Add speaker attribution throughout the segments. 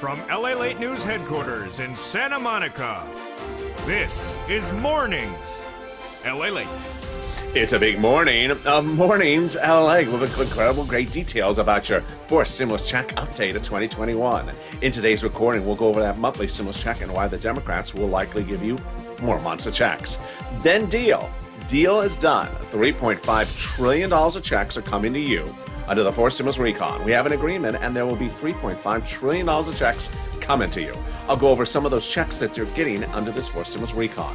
Speaker 1: From LALATE News headquarters in Santa Monica, this is Mornings LALATE.
Speaker 2: It's a big morning of Mornings LA with incredible great details about your fourth stimulus check update of 2021. In today's recording, we'll go over that monthly stimulus check and why the Democrats will likely give you more months of checks. Then deal. Deal is done. $3.5 trillion of checks are coming to you under the fourth stimulus recon. We have an agreement, and there will be $3.5 trillion of checks coming to you. I'll go over some of those checks that you're getting under this fourth stimulus recon.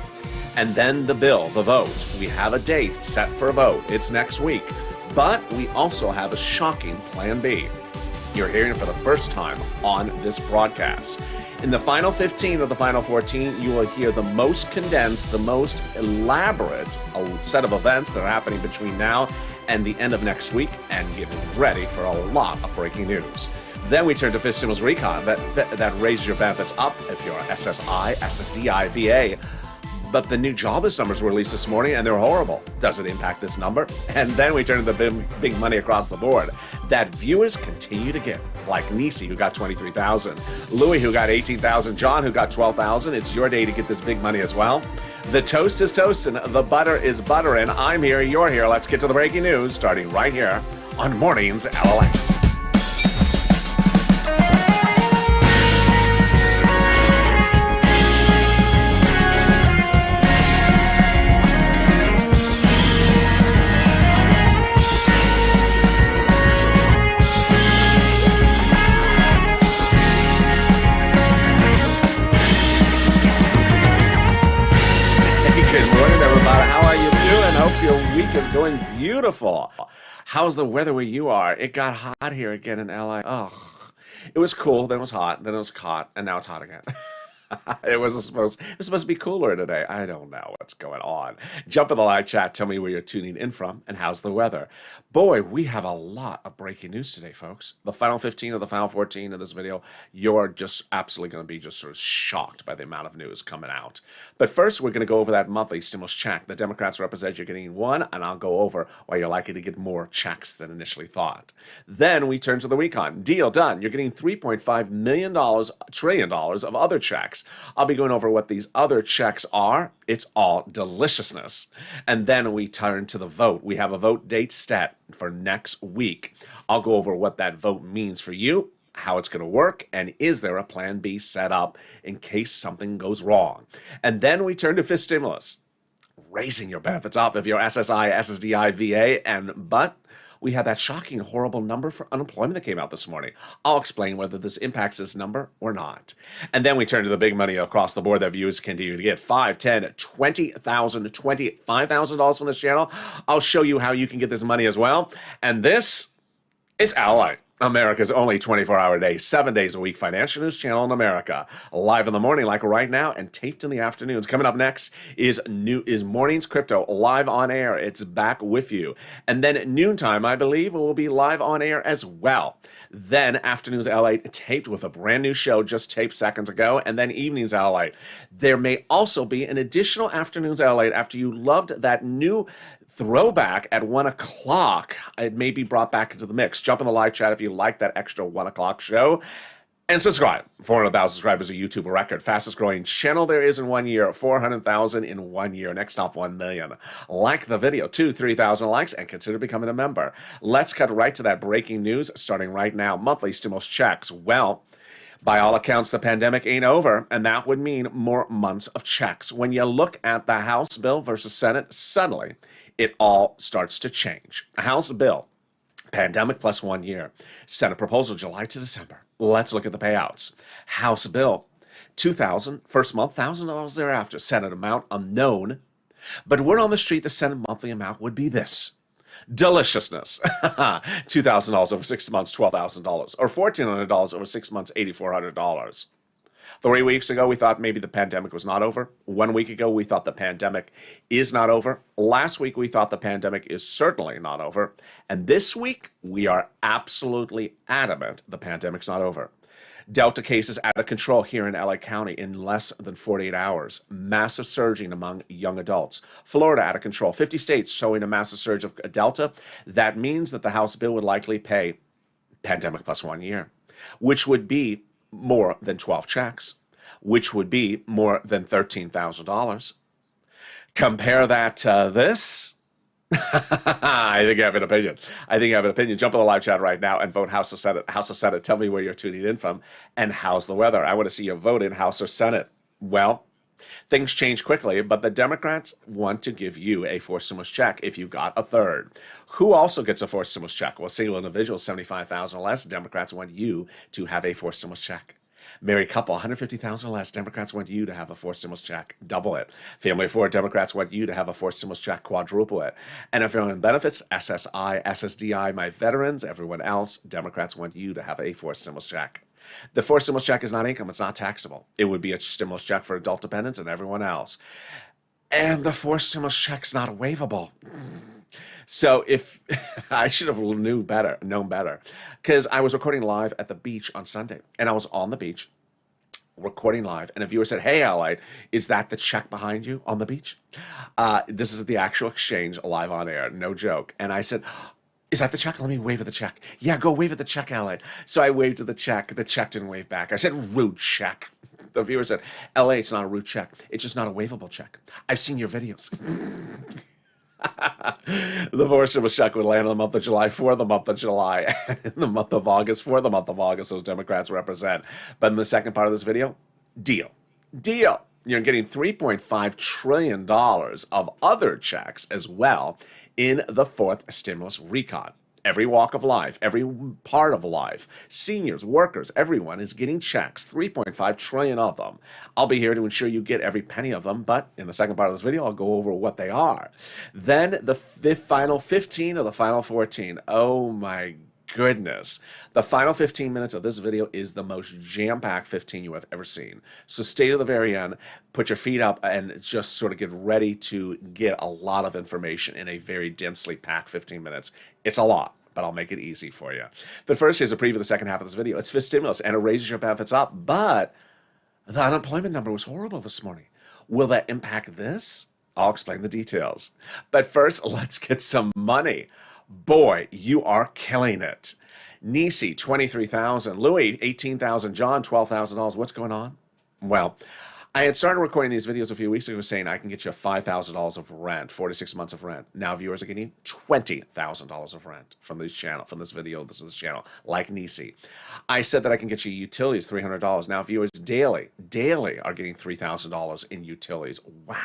Speaker 2: And then the bill, the vote. We have a date set for a vote. It's next week. But we also have a shocking Plan B. You're hearing it for the first time on this broadcast. In the final 15 of the final 14, you will hear the most condensed, the most elaborate set of events that are happening between now and the end of next week, and getting ready for a lot of breaking news. Then we turn to fifth stimulus recon that raises your benefits up if you're SSI, SSDI, VA. But the new jobless numbers were released this morning, and they're horrible. Does it impact this number? And then we turn to the big money across the board that viewers continue to get, like Nisi, who got $23,000, Louis, who got $18,000, John, who got $12,000. It's your day to get this big money as well. The toast is toasting, the butter is buttering. I'm here, you're here. Let's get to the breaking news, starting right here on Mornings LALATE. Hope your week is going beautiful. How's the weather where you are? It got hot here again in LA. Oh, it was cool, then it was hot, then it was hot, and now it's hot again. It was supposed to be cooler today. I don't know what's going on. Jump in the live chat. Tell me where you're tuning in from and how's the weather. Boy, we have a lot of breaking news today, folks. The final 15 of the final 14 of this video, you're just absolutely going to be just sort of shocked by the amount of news coming out. But first, we're going to go over that monthly stimulus check. The Democrats represent you're getting one, and I'll go over why you're likely to get more checks than initially thought. Then we turn to the recon. Deal done. You're getting $3.5 trillion of other checks. I'll be going over what these other checks are. It's all deliciousness. And then we turn to the vote. We have a vote date set for next week. I'll go over what that vote means for you, how it's going to work, and is there a plan B set up in case something goes wrong. And then we turn to fifth stimulus, raising your benefits up if you're SSI, SSDI, VA, but we had that shocking, horrible number for unemployment that came out this morning. I'll explain whether this impacts this number or not. And then we turn to the big money across the board that viewers continue to get. $5,000, $10,000, $20,000, $25,000 from this channel. I'll show you how you can get this money as well. And this is LA, America's only 24-hour day, 7 days a week financial news channel in America. Live in the morning like right now and taped in the afternoons. Coming up next is Mornings Crypto live on air. It's back with you. And then at noontime, I believe, it will be live on air as well. Then Afternoons LA taped with a brand new show just taped seconds ago. And then Evenings LA. There may also be an additional Afternoons LA after you loved that new throwback at 1 o'clock. It may be brought back into the mix. Jump in the live chat if you like that extra 1 o'clock show. And subscribe. 400,000 subscribers, a YouTube record. Fastest growing channel there is in 1 year. 400,000 in 1 year. Next off 1 million. Like the video. 3,000 likes and consider becoming a member. Let's cut right to that breaking news starting right now. Monthly stimulus checks. Well, by all accounts, the pandemic ain't over, and that would mean more months of checks. When you look at the House bill versus Senate, suddenly it all starts to change. House bill, pandemic plus 1 year. Senate proposal, July to December. Let's look at the payouts. House bill, $2,000 first month, $1,000 thereafter. Senate amount unknown. But word on the street, the Senate monthly amount would be this. Deliciousness. $2,000 over 6 months, $12,000. Or $1,400 over 6 months, $8,400. 3 weeks ago, we thought maybe the pandemic was not over. 1 week ago, we thought the pandemic is not over. Last week, we thought the pandemic is certainly not over. And this week, we are absolutely adamant the pandemic's not over. Delta cases out of control here in LA County in less than 48 hours. Massive surging among young adults. Florida out of control. 50 states showing a massive surge of Delta. That means that the House bill would likely pay pandemic plus 1 year, which would be more than 12 checks, which would be more than $13,000. Compare that to this. I think I have an opinion. I think I have an opinion. Jump in the live chat right now and vote House or Senate. House or Senate. Tell me where you're tuning in from and how's the weather. I want to see your vote in House or Senate. Well, things change quickly, but the Democrats want to give you a forced stimulus check if you got a third. Who also gets a forced stimulus check? Well, single individuals, 75,000 or less. Democrats want you to have a forced stimulus check. Married couple, 150,000 or less. Democrats want you to have a forced stimulus check. Double it. Family of four. Democrats want you to have a forced stimulus check. Quadruple it. And if you're on benefits, SSI, SSDI, my veterans, everyone else, Democrats want you to have a forced stimulus check. The forced stimulus check is not income. It's not taxable. It would be a stimulus check for adult dependents and everyone else. And the forced stimulus check's not waivable. So if I should have known better, because I was recording live at the beach on Sunday, and I was on the beach recording live, and a viewer said, "Hey, LALATE, is that the check behind you on the beach?" This is the actual exchange live on air, no joke. And I said, "Is that the check? Let me wave at the check." "Yeah, go wave at the check, LALATE." So I waved at the check. The check didn't wave back. I said, "Rude check." The viewer said, "LA, it's not a rude check. It's just not a waivable check. I've seen your videos." The forced stimulus check would land in the month of July for the month of July, and in the month of August for the month of August, those Democrats represent. But in the second part of this video, deal. You're getting $3.5 trillion of other checks as well in the fourth stimulus recon. Every walk of life, every part of life, seniors, workers, everyone is getting checks, 3.5 trillion of them. I'll be here to ensure you get every penny of them, but in the second part of this video, I'll go over what they are. Then the final 15 or the final 14. Oh my goodness. The final 15 minutes of this video is the most jam-packed 15 you have ever seen. So stay to the very end, put your feet up, and just sort of get ready to get a lot of information in a very densely packed 15 minutes. It's a lot, but I'll make it easy for you. But first, here's a preview of the second half of this video. It's fifth stimulus, and it raises your benefits up, but the unemployment number was horrible this morning. Will that impact this? I'll explain the details. But first, let's get some money. Boy, you are killing it. Nisi, 23,000. Louis, 18,000. John, $12,000. What's going on? Well, I had started recording these videos a few weeks ago saying I can get you $5,000 of rent, 46 months of rent. Now viewers are getting $20,000 of rent from this channel, from this video. This is this channel, like Nisi. I said that I can get you utilities, $300. Now viewers daily are getting $3,000 in utilities. Wow.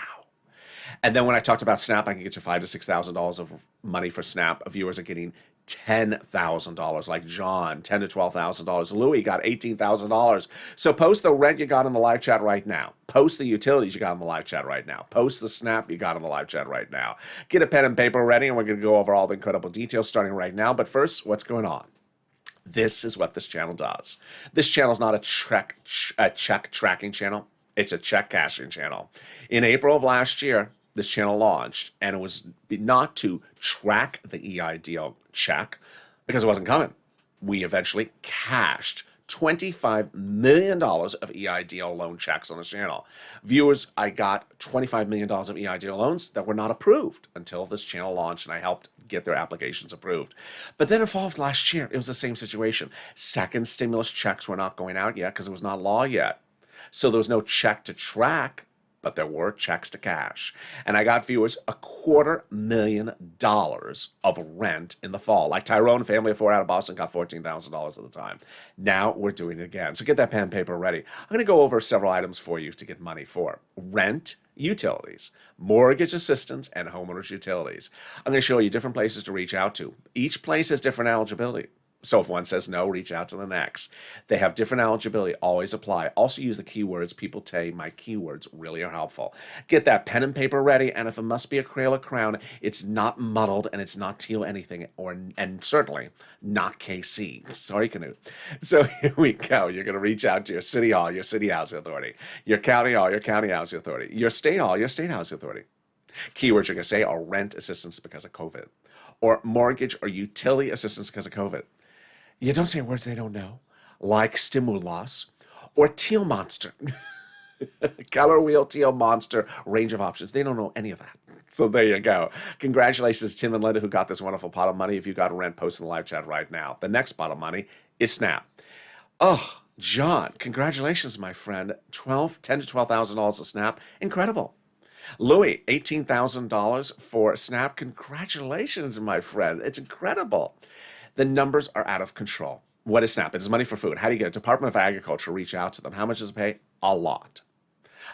Speaker 2: And then when I talked about Snap, I can get you $5,000 to $6,000 of money for Snap. Viewers are getting $10,000, like John, $10,000 to $12,000. Louis got $18,000. So post the rent you got in the live chat right now. Post the utilities you got in the live chat right now. Post the Snap you got in the live chat right now. Get a pen and paper ready, and we're going to go over all the incredible details starting right now. But first, what's going on? This is what this channel does. This channel is not a check tracking channel. It's a check cashing channel. In April of last year, this channel launched, and it was not to track the EIDL check because it wasn't coming. We eventually cashed $25 million of EIDL loan checks on this channel. Viewers, I got $25 million of EIDL loans that were not approved until this channel launched, and I helped get their applications approved. But then in fall of last year, it was the same situation. Second stimulus checks were not going out yet because it was not law yet. So there was no check to track, but there were checks to cash. And I got viewers $250,000 of rent in the fall. Like Tyrone, family of four out of Boston, got $14,000 at the time. Now we're doing it again. So get that pen and paper ready. I'm going to go over several items for you to get money for. Rent, utilities, mortgage assistance, and homeowners utilities. I'm going to show you different places to reach out to. Each place has different eligibility. So if one says no, reach out to the next. They have different eligibility. Always apply. Also use the keywords. People say my keywords really are helpful. Get that pen and paper ready. And if it must be a Crayola crown, it's not muddled and it's not teal anything, and certainly not KC. Sorry, Canute. So here we go. You're going to reach out to your city hall, your city housing authority, your county hall, your county housing authority, your state hall, your state housing authority. Keywords you're going to say are rent assistance because of COVID, or mortgage or utility assistance because of COVID. You don't say words they don't know, like stimulus or teal monster. Color wheel, teal monster, range of options. They don't know any of that. So there you go. Congratulations, Tim and Linda, who got this wonderful pot of money. If you got a rent, post in the live chat right now. The next pot of money is Snap. Oh, John, congratulations, my friend. $10 to $12,000 a snap. Incredible. Louis, $18,000 for Snap. Congratulations, my friend. It's incredible. The numbers are out of control. What is Snap? It is money for food. How do you get it? Department of Agriculture, reach out to them. How much does it pay? A lot.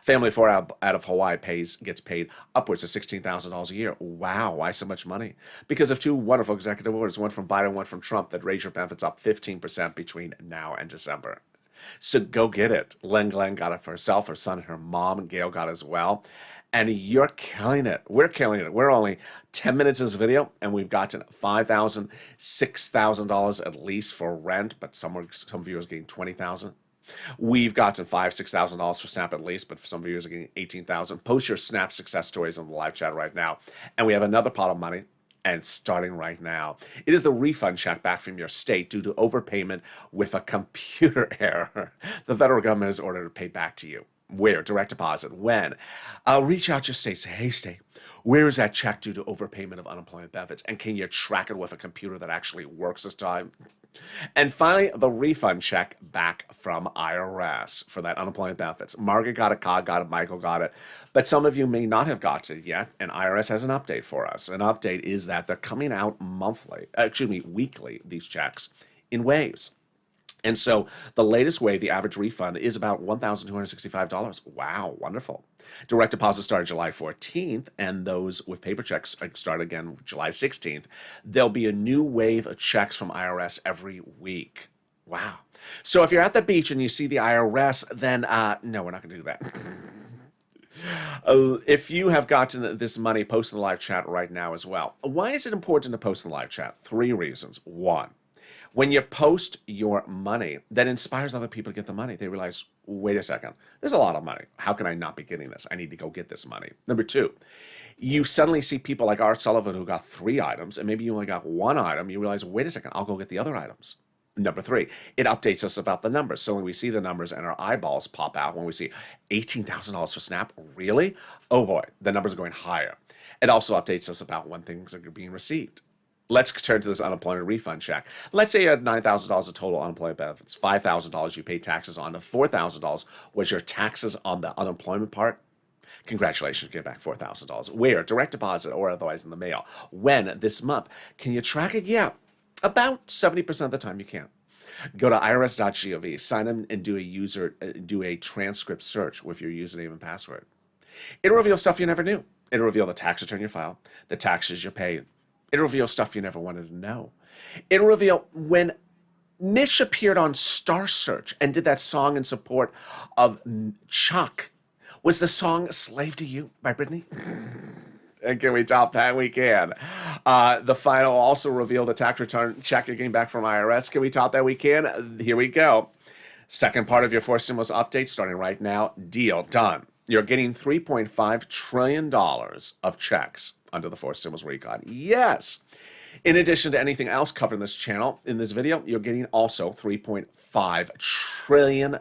Speaker 2: Family of four out of Hawaii gets paid upwards of $16,000 a year. Wow, why so much money? Because of two wonderful executive orders, one from Biden, one from Trump, that raise your benefits up 15% between now and December. So go get it. Glenn got it for herself, her son, and her mom, and Gail got it as well. And you're killing it. We're killing it. We're only 10 minutes in this video, and we've gotten $5,000, $6,000 at least for rent, but some viewers are getting $20,000. We've gotten $5,000, $6,000 for Snap at least, but for some viewers are getting $18,000. Post your Snap success stories in the live chat right now. And we have another pot of money, and starting right now. It is the refund check back from your state due to overpayment with a computer error. The federal government has ordered to pay back to you. Where? Direct deposit. When? Reach out to your state. Say, hey, state, where is that check due to overpayment of unemployment benefits? And can you track it with a computer that actually works this time? And finally, the refund check back from IRS for that unemployment benefits. Margaret got it, Cog got it, Michael got it. But some of you may not have gotten it yet, and IRS has an update for us. An update is that they're coming out weekly, these checks, in waves. And so the latest wave, the average refund, is about $1,265. Wow, wonderful. Direct deposit started July 14th, and those with paper checks start again July 16th. There'll be a new wave of checks from IRS every week. Wow. So if you're at the beach and you see the IRS, then no, we're not going to do that. If you have gotten this money, post in the live chat right now as well. Why is it important to post in the live chat? 3 reasons. 1, when you post your money, that inspires other people to get the money. They realize, wait a second, there's a lot of money. How can I not be getting this? I need to go get this money. Number 2, you suddenly see people like Art Sullivan who got 3 items, and maybe you only got 1 item. You realize, wait a second, I'll go get the other items. Number 3, it updates us about the numbers. So when we see the numbers and our eyeballs pop out, when we see $18,000 for Snap, really? Oh boy, the numbers are going higher. It also updates us about when things are being received. Let's turn to this unemployment refund check. Let's say you had $9,000 of total unemployment benefits, $5,000 you paid taxes on, and $4,000 was your taxes on the unemployment part. Congratulations, get back $4,000. Where? Direct deposit or otherwise in the mail. When? This month. Can you track it? Yeah, about 70% of the time you can. Go to irs.gov, sign in, and do a transcript search with your username and password. It'll reveal stuff you never knew. It'll reveal the tax return you filed, the taxes you paid. It'll reveal stuff you never wanted to know. It'll reveal when Mitch appeared on Star Search and did that song in support of Chuck. Was the song Slave to You by Britney? And can we top that? We can. The final also reveal the tax return check you're getting back from IRS. Can we top that? We can. Here we go. Second part of your 4 stimulus update starting right now. Deal done. You're getting $3.5 trillion of checks under the 4 stimulus recon. Yes. In addition to anything else covered in this channel, in this video, you're getting also $3.5 trillion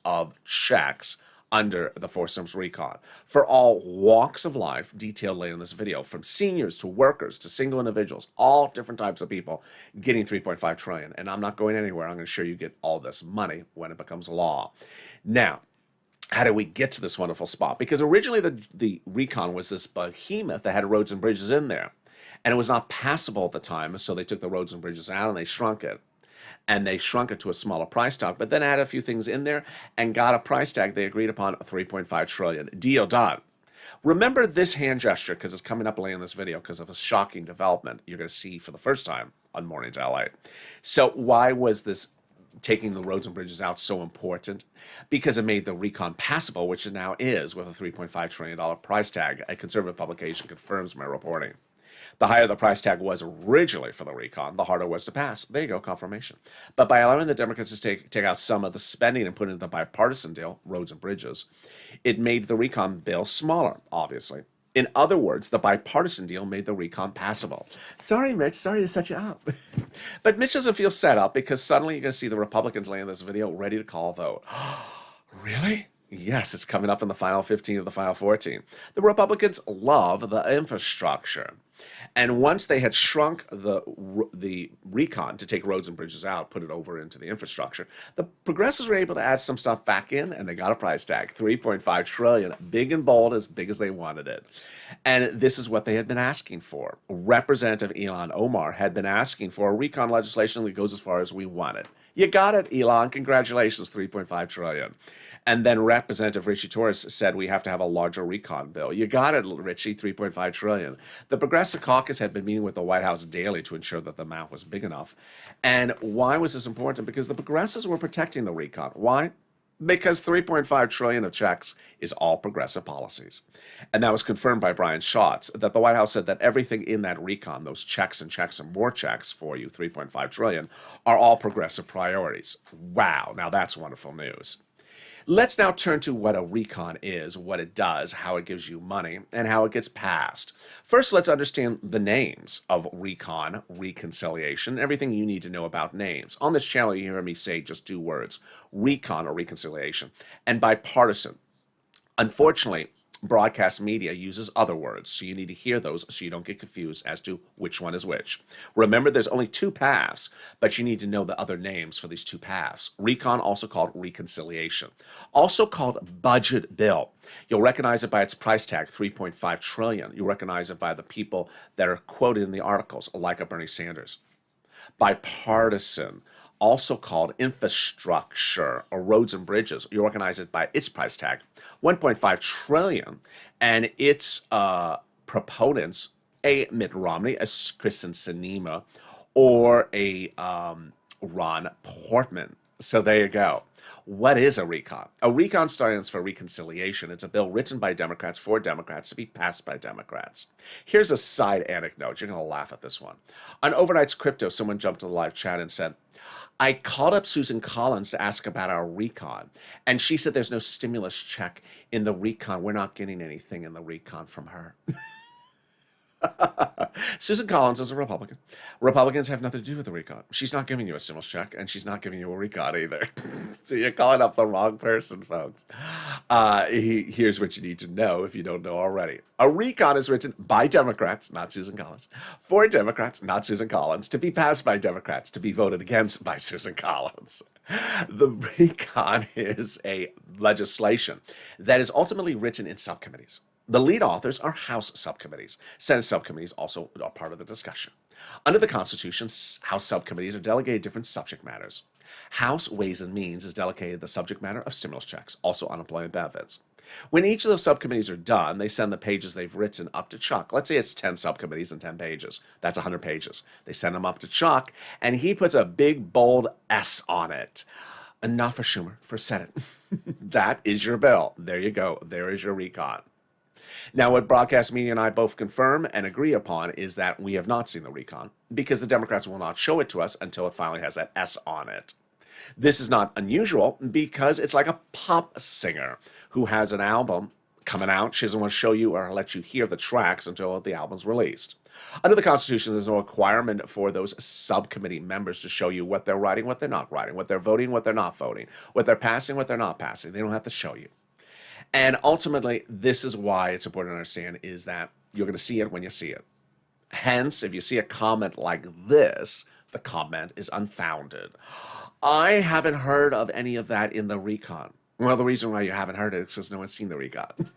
Speaker 2: of checks under the 4 stimulus recon for all walks of life, detailed later in this video, from seniors to workers to single individuals, all different types of people getting $3.5 trillion. And I'm not going anywhere. I'm going to show you get all this money when it becomes law. Now, how do we get to this wonderful spot? Because originally the recon was this behemoth that had roads and bridges in there. And it was not passable at the time, so they took the roads and bridges out and they shrunk it. And they shrunk it to a smaller price tag, but then added a few things in there and got a price tag they agreed upon, $3.5 trillion. Deal done. Remember this hand gesture, because it's coming up later in this video because of a shocking development you're going to see for the first time on Mornings LA. So why was this taking the roads and bridges out so important? Because it made the recon passable, which it now is, with a $3.5 trillion price tag. A conservative publication confirms my reporting. The higher the price tag was originally for the recon, the harder it was to pass. There you go, confirmation. But by allowing the Democrats to take out some of the spending and put it into the bipartisan deal, roads and bridges, it made the recon bill smaller, obviously. In other words, the bipartisan deal made the recon passable. Sorry, Mitch. Sorry to set you up. But Mitch doesn't feel set up because suddenly you're going to see the Republicans laying this video ready to call a vote. Really? Yes, it's coming up in the final 15 of the final 14. The Republicans love the infrastructure. And once they had shrunk the recon to take roads and bridges out, put it over into the infrastructure, the progressives were able to add some stuff back in, and they got a price tag, 3.5 trillion, big and bold, as big as they wanted it. And this is what they had been asking for. Representative Elon Omar had been asking for a recon legislation that goes as far as we wanted. You got it, Elon. Congratulations, 3.5 trillion. And then Representative Richie Torres said we have to have a larger recon bill. You got it, Richie, 3.5 trillion. The Progressive Caucus had been meeting with the White House daily to ensure that the amount was big enough. And why was this important? Because the progressives were protecting the recon. Why? Because 3.5 trillion of checks is all progressive policies. And that was confirmed by Brian Schatz, that the White House said that everything in that recon, those checks and more checks for you, 3.5 trillion, are all progressive priorities. Wow, now that's wonderful news. Let's now turn to what a recon is, what it does, how it gives you money, and how it gets passed. First, let's understand the names of recon, reconciliation, everything you need to know about names. On this channel, you hear me say just two words, recon or reconciliation, and bipartisan. Unfortunately, broadcast media uses other words, so you need to hear those so you don't get confused as to which one is which. Remember, there's only two paths, but you need to know the other names for these two paths. Recon, also called reconciliation, also called budget bill. You'll recognize it by its price tag, 3.5 trillion. You'll recognize it by the people that are quoted in the articles, like a Bernie Sanders. Bipartisan, also called infrastructure or roads and bridges. You recognize it by its price tag, 1.5 trillion, and its proponents, a Mitt Romney, a Kristen Sinema, or a Ron Portman. So there you go. What is a recon? A recon stands for reconciliation. It's a bill written by Democrats for Democrats to be passed by Democrats. Here's a side anecdote. You're going to laugh at this one. On Overnight's Crypto, someone jumped to the live chat and said, I called up Susan Collins to ask about our recon, and she said there's no stimulus check in the recon. We're not getting anything in the recon from her. Susan Collins is a Republican. Republicans have nothing to do with the recon. She's not giving you a stimulus check, and she's not giving you a recon either. So you're calling up the wrong person, folks. Here's what you need to know if you don't know already. A recon is written by Democrats, not Susan Collins, for Democrats, not Susan Collins, to be passed by Democrats, to be voted against by Susan Collins. The recon is a legislation that is ultimately written in subcommittees. The lead authors are House subcommittees. Senate subcommittees also are part of the discussion. Under the Constitution, House subcommittees are delegated different subject matters. House Ways and Means is delegated the subject matter of stimulus checks, also unemployment benefits. When each of those subcommittees are done, they send the pages they've written up to Chuck. Let's say it's 10 subcommittees and 10 pages. That's 100 pages. They send them up to Chuck, and he puts a big, bold S on it. And not for Schumer, for Senate. That is your bill. There you go. There is your recon. Now, what broadcast media and I both confirm and agree upon is that we have not seen the recon because the Democrats will not show it to us until it finally has that S on it. This is not unusual because it's like a pop singer who has an album coming out. She doesn't want to show you or let you hear the tracks until the album's released. Under the Constitution, there's no requirement for those subcommittee members to show you what they're writing, what they're not writing, what they're voting, what they're not voting, what they're passing, what they're not passing. They don't have to show you. And ultimately, this is why it's important to understand is that you're going to see it when you see it. Hence, if you see a comment like this, the comment is unfounded. I haven't heard of any of that in the recon. Well, the reason why you haven't heard it is because no one's seen the recon.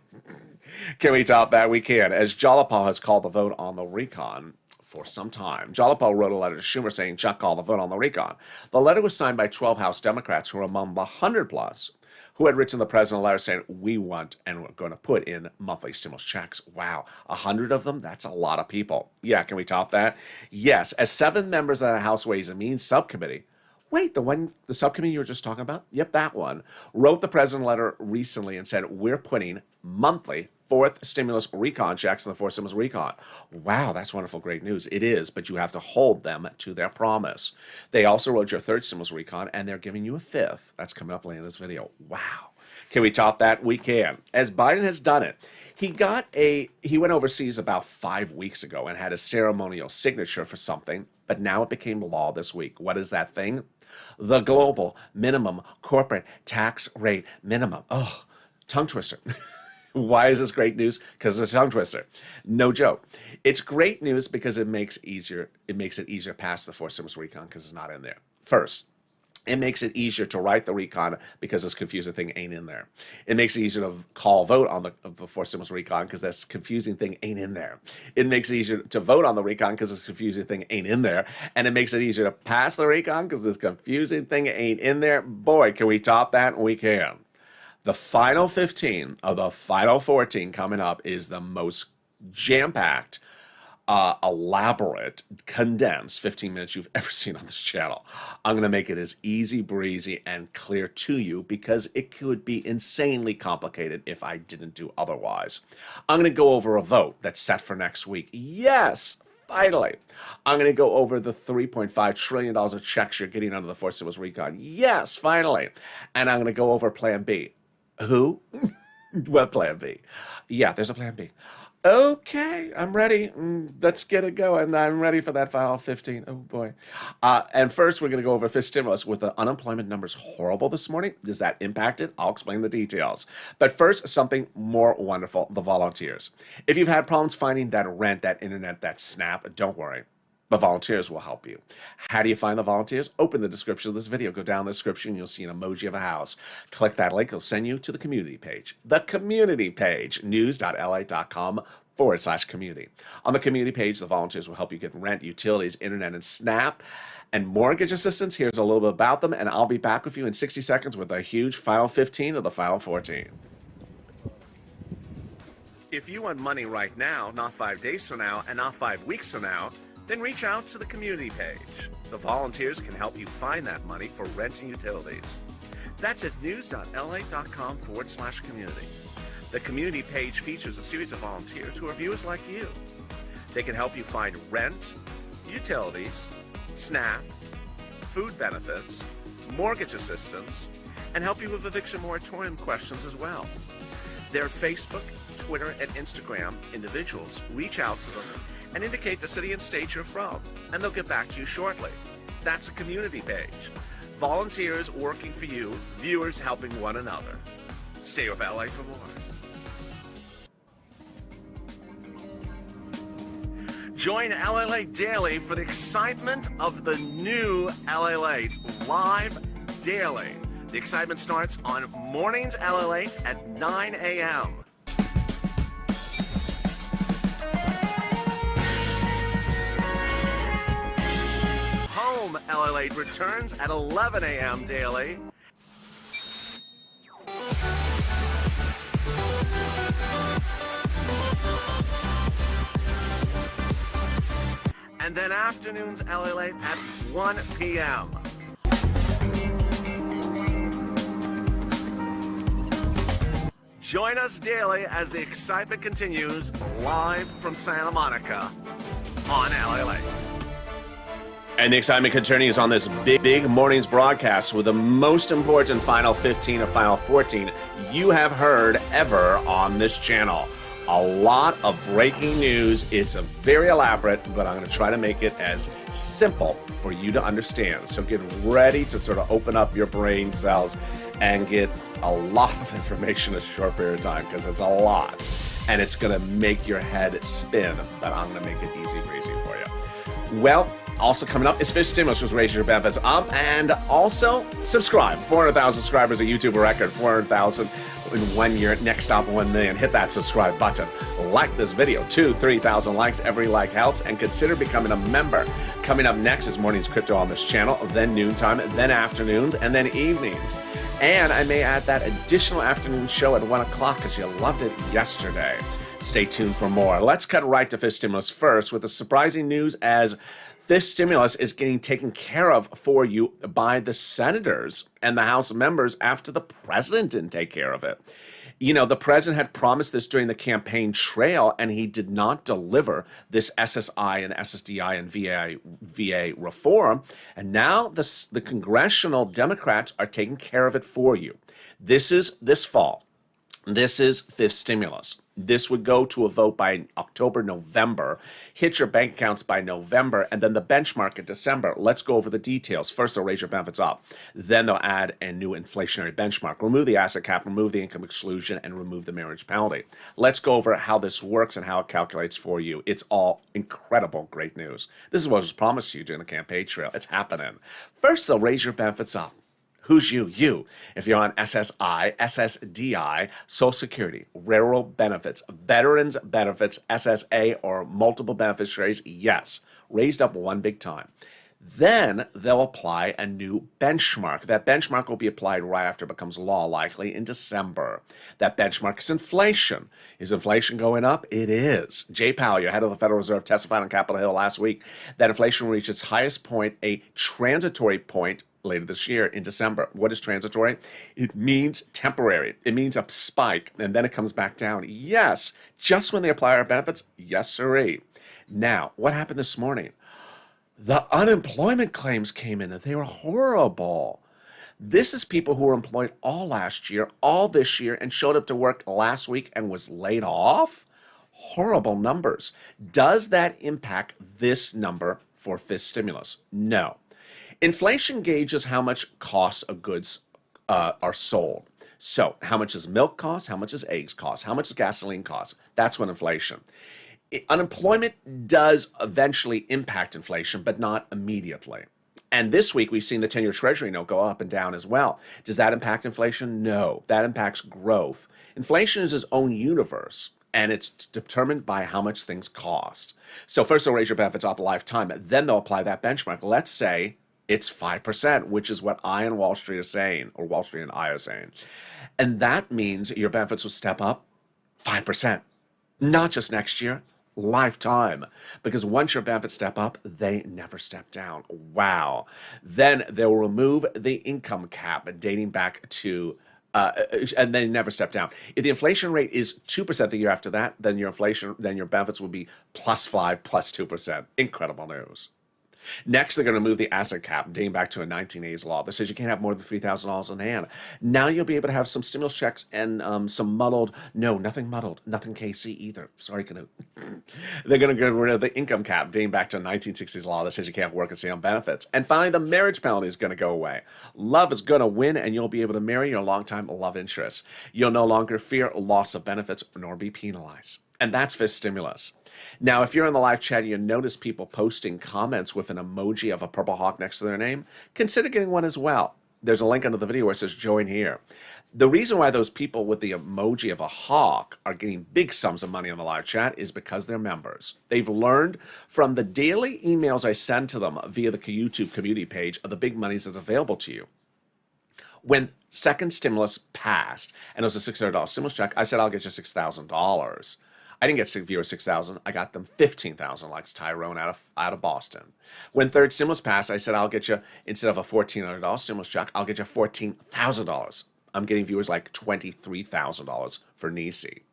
Speaker 2: Can we top that? We can. As Jalapal has called the vote on the recon for some time. Jalapal wrote a letter to Schumer saying, Chuck called the vote on the recon. The letter was signed by 12 House Democrats who are among the 100 plus who had written the president a letter saying, we want and we're going to put in monthly stimulus checks. Wow, 100 of them? That's a lot of people. Yeah, can we top that? Yes, as 7 members of the House Ways and Means subcommittee, wait, the subcommittee you were just talking about? Yep, that one, wrote the president a letter recently and said, we're putting monthly 4th stimulus recon checks in the 4th stimulus recon. Wow, that's wonderful, great news. It is, but you have to hold them to their promise. They also wrote your 3rd stimulus recon, and they're giving you a 5th. That's coming up later in this video. Wow. Can we top that? We can. As Biden has done it, he went overseas about 5 weeks ago and had a ceremonial signature for something, but now it became law this week. What is that thing? The global minimum corporate tax rate minimum. Oh, tongue twister. Why is this great news? Because it's a tongue twister. No joke. It's great news because it makes it easier to pass the fourth stimulus recon because it's not in there. First, it makes it easier to write the recon because this confusing thing ain't in there. It makes it easier to call vote on the fourth stimulus recon because this confusing thing ain't in there. It makes it easier to vote on the recon because this confusing thing ain't in there. And it makes it easier to pass the recon because this confusing thing ain't in there. Boy, can we top that? We can. The final 15 of the final 14 coming up is the most jam-packed, elaborate, condensed 15 minutes you've ever seen on this channel. I'm going to make it as easy breezy and clear to you because it could be insanely complicated if I didn't do otherwise. I'm going to go over a vote that's set for next week. Yes, finally. I'm going to go over the $3.5 trillion of checks you're getting under the fourth stimulus recon. Yes, finally. And I'm going to go over Plan B. Who? What Plan B? Yeah, there's a Plan B. Okay, I'm ready. Let's get it going. I'm ready for that final 15. Oh, boy. And first, we're going to go over fifth stimulus. With the unemployment numbers horrible this morning, does that impact it? I'll explain the details. But first, something more wonderful, the volunteers. If you've had problems finding that rent, that internet, that SNAP, don't worry. The volunteers will help you. How do you find the volunteers? Open the description of this video. Go down the description. You'll see an emoji of a house. Click that link. It'll send you to the community page. The community page, news.la.com/community. On the community page, the volunteers will help you get rent, utilities, internet, and SNAP, and mortgage assistance. Here's a little bit about them, and I'll be back with you in 60 seconds with a huge final 15 of the final 14. If you want money right now, not 5 days from now, and not 5 weeks from now, then reach out to the community page. The volunteers can help you find that money for rent and utilities. That's at news.la.com/community. The community page features a series of volunteers who are viewers like you. They can help you find rent, utilities, SNAP, food benefits, mortgage assistance, and help you with eviction moratorium questions as well. Their Facebook, Twitter, and Instagram individuals reach out to them and indicate the city and state you're from, and they'll get back to you shortly. That's a community page. Volunteers working for you, viewers helping one another. Stay with LA for more. Join LALATE Daily for the excitement of the new LALATE live daily. The excitement starts on mornings LALATE at 9 a.m. Home LALATE returns at 11 a.m. daily. And then afternoons LALATE at 1 p.m. Join us daily as the excitement continues live from Santa Monica on LALATE. And the excitement continues on this big morning's broadcast with the most important final 15 or final 14 you have heard ever on this channel. A lot of breaking news. It's a very elaborate, but I'm going to try to make it as simple for you to understand. So get ready to sort of open up your brain cells and get a lot of information in a short period of time because it's a lot. And it's going to make your head spin, but I'm going to make it easy breezy for you. Well, also coming up is fifth stimulus, just raise your benefits up, and also subscribe. 400,000 subscribers, a YouTube record. 400,000 in 1 year. Next stop, 1 million. Hit that subscribe button. Like this video. 2,000-3,000 likes. Every like helps, and consider becoming a member. Coming up next is morning's crypto on this channel, then noontime, then afternoons, and then evenings. And I may add that additional afternoon show at 1 o'clock because you loved it yesterday. Stay tuned for more. Let's cut right to fifth stimulus first with the surprising news as fifth stimulus is getting taken care of for you by the senators and the House members after the president didn't take care of it. You know, the president had promised this during the campaign trail, and he did not deliver this SSI and SSDI and VA reform. And now the congressional Democrats are taking care of it for you. This is this fall. This is fifth stimulus. This would go to a vote by October, November, hit your bank accounts by November, and then the benchmark in December. Let's go over the details. First, they'll raise your benefits up. Then they'll add a new inflationary benchmark, remove the asset cap, remove the income exclusion, and remove the marriage penalty. Let's go over how this works and how it calculates for you. It's all incredible, great news. This is what was promised to you during the campaign trail. It's happening. First, they'll raise your benefits up. Who's you? You. If you're on SSI, SSDI, Social Security, Railroad Benefits, Veterans Benefits, SSA, or multiple beneficiaries, yes, raised up one big time. Then they'll apply a new benchmark. That benchmark will be applied right after it becomes law, likely in December. That benchmark is inflation. Is inflation going up? It is. Jay Powell, your head of the Federal Reserve, testified on Capitol Hill last week that inflation will reach its highest point, a transitory point, later this year in December. What is transitory? It means temporary. It means a spike, and then it comes back down. Yes, just when they apply our benefits, yes, sirree. Now, what happened this morning? The unemployment claims came in, and they were horrible. This is people who were employed all last year, all this year, and showed up to work last week and was laid off. Horrible numbers. Does that impact this number for fifth stimulus? No. Inflation gauges how much costs of goods are sold. So how much does milk cost? How much does eggs cost? How much does gasoline cost? That's what inflation. Unemployment does eventually impact inflation, but not immediately. And this week, we've seen the 10-year Treasury note go up and down as well. Does that impact inflation? No. That impacts growth. Inflation is its own universe, and it's determined by how much things cost. So first, they'll raise your benefits up a lifetime. Then they'll apply that benchmark. Let's say it's 5%, which is what I and Wall Street are saying, or Wall Street and I are saying. And that means your benefits will step up 5%. Not just next year, lifetime. Because once your benefits step up, they never step down. Wow. Then they'll remove the income cap dating back to, and they never step down. If the inflation rate is 2% the year after that, then your benefits will be +5, +2%. Incredible news. Next, they're going to move the asset cap, dating back to a 1980s law that says you can't have more than $3,000 in hand. Now you'll be able to have some stimulus checks and some muddled, no, nothing muddled, nothing KC either. Sorry, Canute. They're going to get rid of the income cap, dating back to a 1960s law that says you can't work and stay on benefits. And finally, the marriage penalty is going to go away. Love is going to win, and you'll be able to marry your longtime love interest. You'll no longer fear loss of benefits nor be penalized. And that's fifth stimulus. Now, if you're in the live chat and you notice people posting comments with an emoji of a purple hawk next to their name, consider getting one as well. There's a link under the video where it says join here. The reason why those people with the emoji of a hawk are getting big sums of money on the live chat is because they're members. They've learned from the daily emails I send to them via the YouTube community page of the big monies that's available to you. When second stimulus passed, and it was a $600 stimulus check, I said, I'll get you $6,000. I didn't get viewers 6,000. I got them 15,000, like Tyrone out of Boston. When third stimulus passed, I said, I'll get you, instead of a $1,400 stimulus check, I'll get you $14,000. I'm getting viewers like $23,000 for Nisi.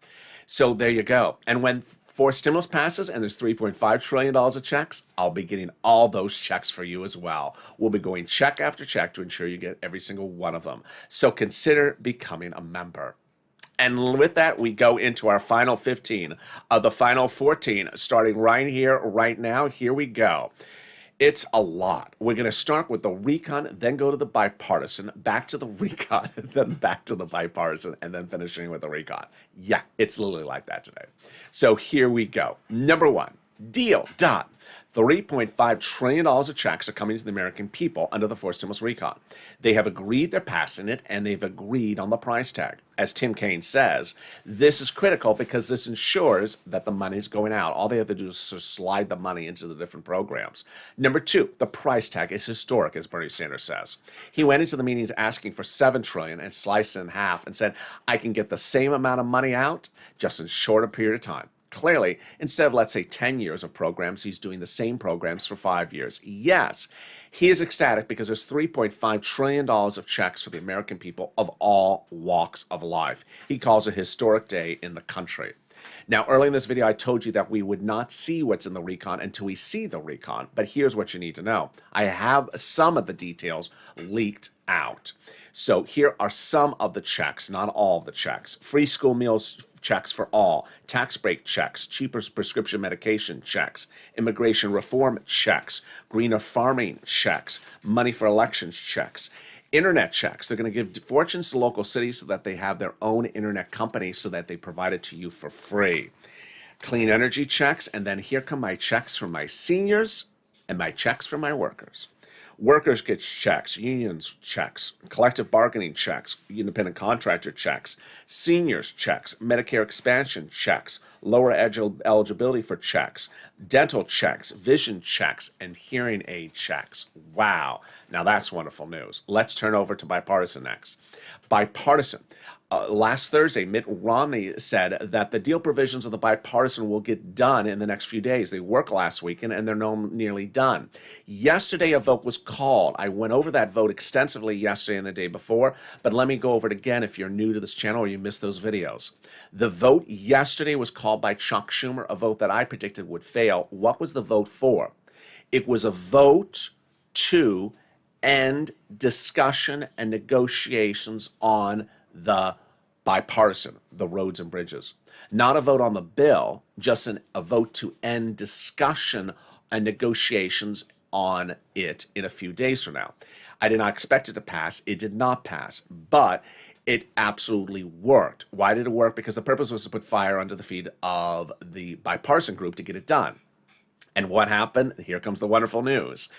Speaker 2: So there you go. And when fourth stimulus passes and there's $3.5 trillion of checks, I'll be getting all those checks for you as well. We'll be going check after check to ensure you get every single one of them. So consider becoming a member. And with that, we go into our final 15 of the final 14, starting right here, right now. Here we go. It's a lot. We're going to start with the recon, then go to the bipartisan, back to the recon, then back to the bipartisan, and then finishing with the recon. Yeah, it's literally like that today. So here we go. Number one, deal done. $3.5 trillion of checks are coming to the American people under the fourth stimulus recon. They have agreed they're passing it, and they've agreed on the price tag. As Tim Kaine says, this is critical because this ensures that the money's going out. All they have to do is slide the money into the different programs. Number two, the price tag is historic, as Bernie Sanders says. He went into the meetings asking for $7 trillion and sliced it in half and said, I can get the same amount of money out just in a shorter period of time. Clearly, instead of, let's say, 10 years of programs, he's doing the same programs for 5 years. Yes, he is ecstatic because there's $3.5 trillion of checks for the American people of all walks of life. He calls it a historic day in the country. Now, early in this video, I told you that we would not see what's in the recon until we see the recon, but here's what you need to know. I have some of the details leaked out. So here are some of the checks, not all of the checks. Free school meals checks for all, tax break checks, cheaper prescription medication checks, immigration reform checks, greener farming checks, money for elections checks, internet checks. They're going to give fortunes to local cities so that they have their own internet company so that they provide it to you for free. Clean energy checks, and then here come my checks for my seniors and my checks for my workers. Workers get checks, unions checks, collective bargaining checks, independent contractor checks, seniors checks, Medicare expansion checks, lower eligibility for checks, dental checks, vision checks, and hearing aid checks. Wow. Now that's wonderful news. Let's turn over to bipartisan next. Bipartisan. Last Thursday, Mitt Romney said that the deal provisions of the bipartisan will get done in the next few days. They worked last weekend and they're nearly done. Yesterday, a vote was called. I went over that vote extensively yesterday and the day before, but let me go over it again if you're new to this channel or you missed those videos. The vote yesterday was called by Chuck Schumer, a vote that I predicted would fail. What was the vote for? It was a vote to end discussion and negotiations on the bipartisan, the roads and bridges. Not a vote on the bill, just a vote to end discussion and negotiations on it in a few days from now. I did not expect it to pass. It did not pass, but it absolutely worked. Why did it work? Because the purpose was to put fire under the feet of the bipartisan group to get it done. And what happened? Here comes the wonderful news.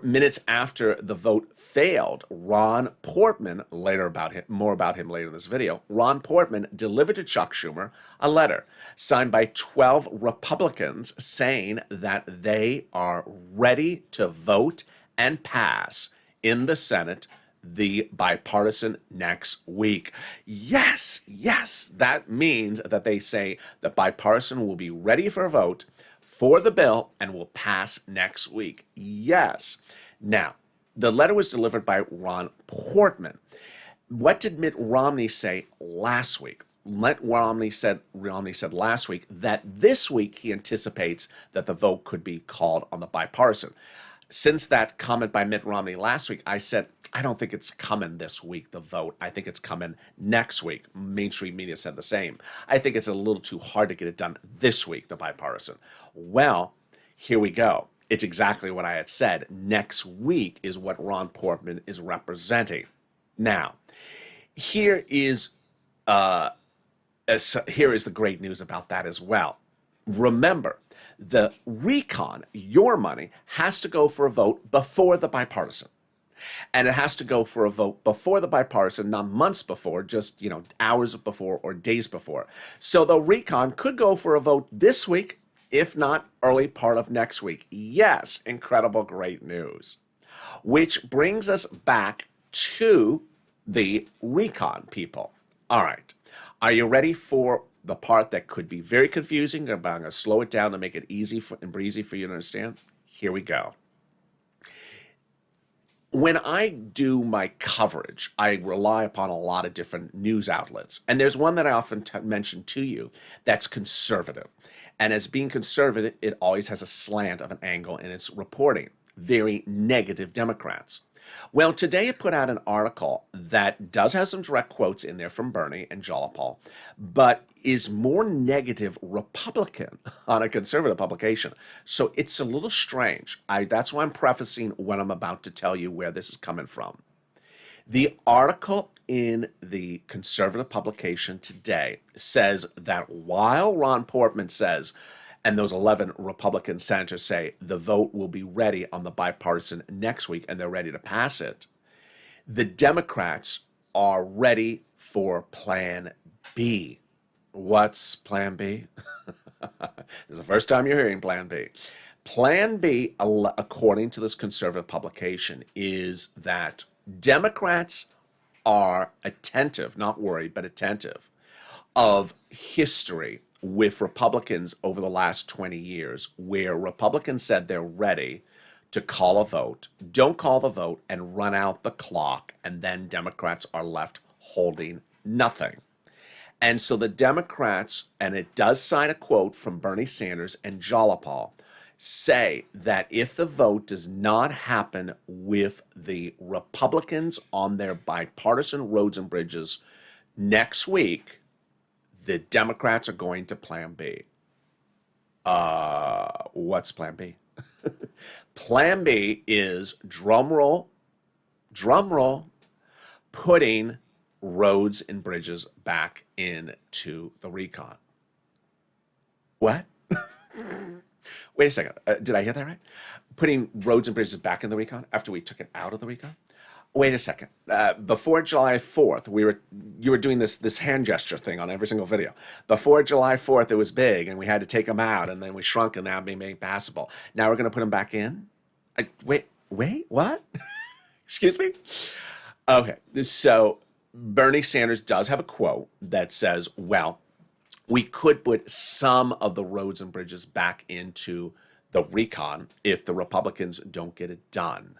Speaker 2: Minutes after the vote failed, Ron Portman, more about him later in this video, Ron Portman delivered to Chuck Schumer a letter signed by 12 Republicans saying that they are ready to vote and pass in the Senate the bipartisan next week. Yes, that means that they say the bipartisan will be ready for a vote for the bill and will pass next week. Yes. Now, the letter was delivered by Ron Portman. What did Mitt Romney say last week? Romney said last week that this week he anticipates that the vote could be called on the bipartisan. Since that comment by Mitt Romney last week, I said, I don't think it's coming this week, the vote. I think it's coming next week. Mainstream media said the same. I think it's a little too hard to get it done this week, the bipartisan. Well, here we go. It's exactly what I had said. Next week is what Ron Portman is representing. Now, here is the great news about that as well. Remember, the recon, your money, has to go for a vote before the bipartisan. And it has to go for a vote before the bipartisan, not months before, just, hours before or days before. So the recon could go for a vote this week, if not early part of next week. Yes, incredible, great news. Which brings us back to the recon, people. All right. Are you ready for the part that could be very confusing, but I'm going to slow it down to make it easy and breezy for you to understand? Here we go. When I do my coverage, I rely upon a lot of different news outlets. And there's one that I often mention to you that's conservative. And as being conservative, it always has a slant of an angle in its reporting. Very negative Democrats. Well, today it put out an article that does have some direct quotes in there from Bernie and Jalopal, but is more negative Republican on a conservative publication. So it's a little strange. That's why I'm prefacing what I'm about to tell you where this is coming from. The article in the conservative publication today says that while Ron Portman says, and those 11 Republican senators say the vote will be ready on the bipartisan next week and they're ready to pass it, the Democrats are ready for Plan B. What's Plan B? This is the first time you're hearing Plan B. Plan B, according to this conservative publication, is that Democrats are attentive, not worried, but attentive, of history with Republicans over the last 20 years, where Republicans said they're ready to call a vote, don't call the vote, and run out the clock, and then Democrats are left holding nothing. And so the Democrats, and it does cite a quote from Bernie Sanders and Jalopal, say that if the vote does not happen with the Republicans on their bipartisan roads and bridges next week, the Democrats are going to Plan B. What's Plan B? Plan B is, drum roll, putting roads and bridges back into the recon. What? Wait a second. Did I hear that right? Putting roads and bridges back in the recon after we took it out of the recon? Wait a second. Before July 4th, you were doing this hand gesture thing on every single video. Before July 4th, it was big, and we had to take them out, and then we shrunk, and now being made passable. Now we're going to put them back in? Wait, what? Excuse me? Okay, so Bernie Sanders does have a quote that says, well, we could put some of the roads and bridges back into the recon if the Republicans don't get it done.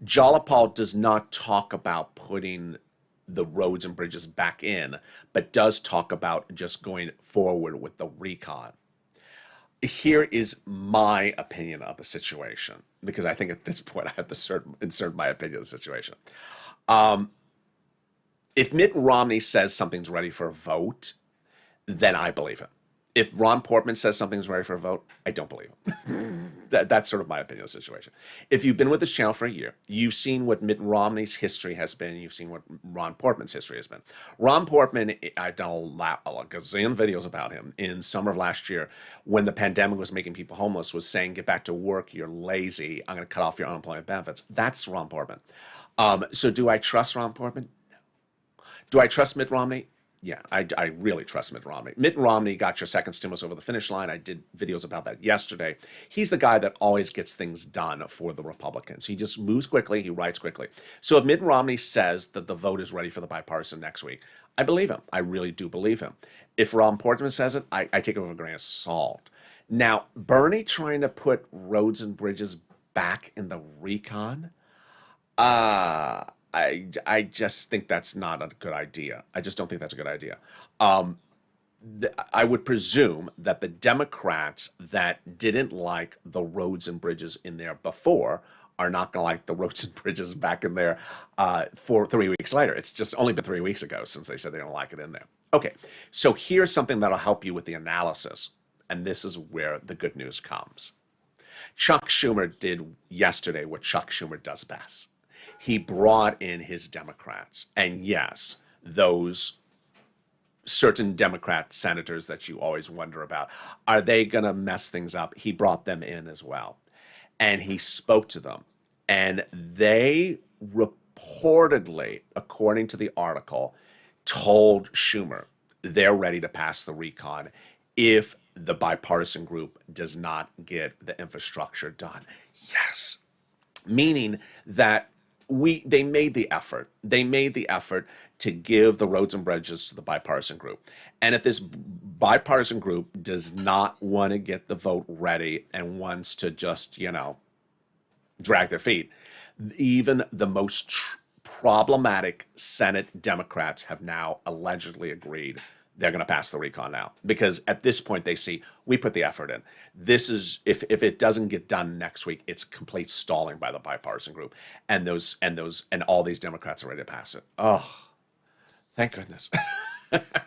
Speaker 2: Jalopal does not talk about putting the roads and bridges back in, but does talk about just going forward with the recon. Here is my opinion of the situation, because I think at this point I have to insert my opinion of the situation. If Mitt Romney says something's ready for a vote, then I believe him. If Ron Portman says something's ready for a vote, I don't believe him. That's sort of my opinion of the situation. If you've been with this channel for a year, you've seen what Mitt Romney's history has been. You've seen what Ron Portman's history has been. Ron Portman, I've done a gazillion videos about him. In summer of last year, when the pandemic was making people homeless, was saying, get back to work, you're lazy, I'm going to cut off your unemployment benefits. That's Ron Portman. So do I trust Ron Portman? Do I trust Mitt Romney? Yeah, I really trust Mitt Romney. Mitt Romney got your second stimulus over the finish line. I did videos about that yesterday. He's the guy that always gets things done for the Republicans. He just moves quickly. He writes quickly. So if Mitt Romney says that the vote is ready for the bipartisan next week, I believe him. I really do believe him. If Ron Portman says it, I take it with a grain of salt. Now, Bernie trying to put roads and bridges back in the recon, I just think that's not a good idea. I just don't think that's a good idea. I would presume that the Democrats that didn't like the roads and bridges in there before are not going to like the roads and bridges back in there for 3 weeks later. It's just only been 3 weeks ago since they said they don't like it in there. Okay, so here's something that'll help you with the analysis, and this is where the good news comes. Chuck Schumer did yesterday what Chuck Schumer does best. He brought in his Democrats. And yes, those certain Democrat senators that you always wonder about, are they going to mess things up? He brought them in as well. And he spoke to them. And they reportedly, according to the article, told Schumer they're ready to pass the recon if the bipartisan group does not get the infrastructure done. Yes. Meaning that they made the effort. They made the effort to give the roads and bridges to the bipartisan group. And if this bipartisan group does not want to get the vote ready and wants to just, drag their feet, even the most problematic Senate Democrats have now allegedly agreed they're going to pass the recon now, because at this point they see we put the effort in. This is if it doesn't get done next week, it's complete stalling by the bipartisan group, and all these Democrats are ready to pass it. Oh, thank goodness.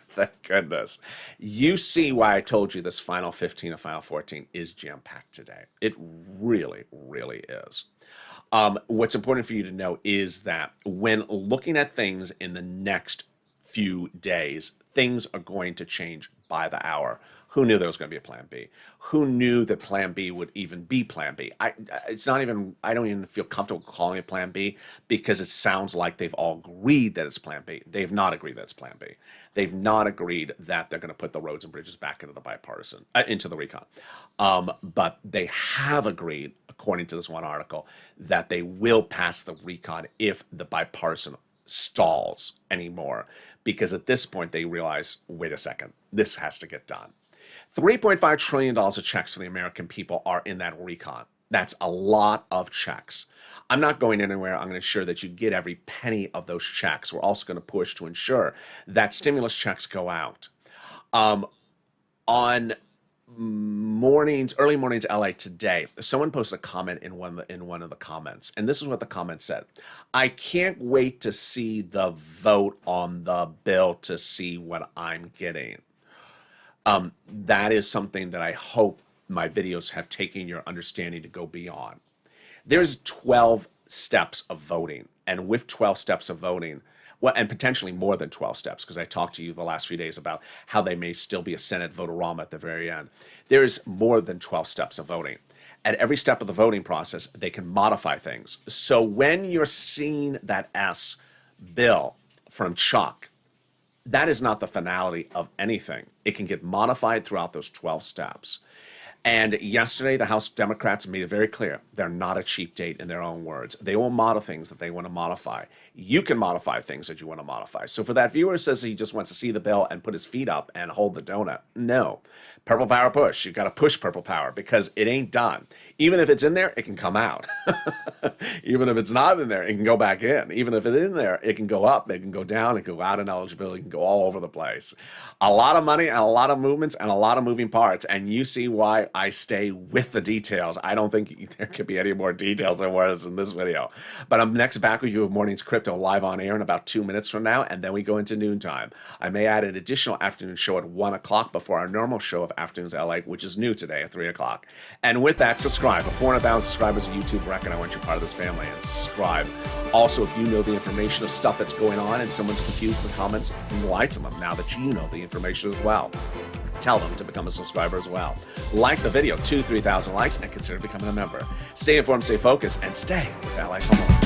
Speaker 2: Thank goodness. You see why I told you this final 15 and final 14 is jam-packed today. It really, really is. What's important for you to know is that when looking at things in the next few days, things are going to change by the hour. Who knew there was going to be a plan B? Who knew that plan B would even be plan B? I don't even feel comfortable calling it plan B, because it sounds like they've all agreed that it's plan B. They've not agreed that it's plan B. They've not agreed that they're going to put the roads and bridges back into the bipartisan, into the recon. But they have agreed, according to this one article, that they will pass the recon if the bipartisan stalls anymore, because at this point they realize, wait a second, this has to get done. $3.5 trillion of checks for the American people are in that recon. That's a lot of checks. I'm not going anywhere. I'm going to ensure that you get every penny of those checks. We're also going to push to ensure that stimulus checks go out. On early mornings LA today, someone posted a comment in one of the comments, and this is what the comment said: I can't wait to see the vote on the bill to see what I'm getting. That is something that I hope my videos have taken your understanding to go beyond. There's 12 steps of voting, and with 12 steps of voting, well, and potentially more than 12 steps, because I talked to you the last few days about how they may still be a Senate vote-a-rama at the very end. There's more than 12 steps of voting. At every step of the voting process, they can modify things. So when you're seeing that S bill from Chuck, that is not the finality of anything. It can get modified throughout those 12 steps. And yesterday, the House Democrats made it very clear they're not a cheap date in their own words. They will modify things that they want to modify. You can modify things that you want to modify. So for that viewer who says he just wants to see the bill and put his feet up and hold the donut, no. Purple power push. You got to push purple power because it ain't done. Even if it's in there, it can come out. Even if it's not in there, it can go back in. Even if it's in there, it can go up, it can go down, it can go out in eligibility, it can go all over the place. A lot of money and a lot of movements and a lot of moving parts. And you see why I stay with the details. I don't think there could be any more details than what is in this video. But I'm next back with you with Mornings Crypto live on air in about 2 minutes from now, and then we go into noontime. I may add an additional afternoon show at 1 o'clock before our normal show of Afternoons LA, which is new today at 3 o'clock. And with that, subscribe. With 400,000 subscribers, a YouTube record. I want you part of this family, and subscribe. Also, if you know the information of stuff that's going on and someone's confused in the comments, enlighten them now that you know the information as well. Tell them to become a subscriber as well. Like the video, 2,000 to 3,000 likes, and consider becoming a member. Stay informed, stay focused, and stay with LA Homework.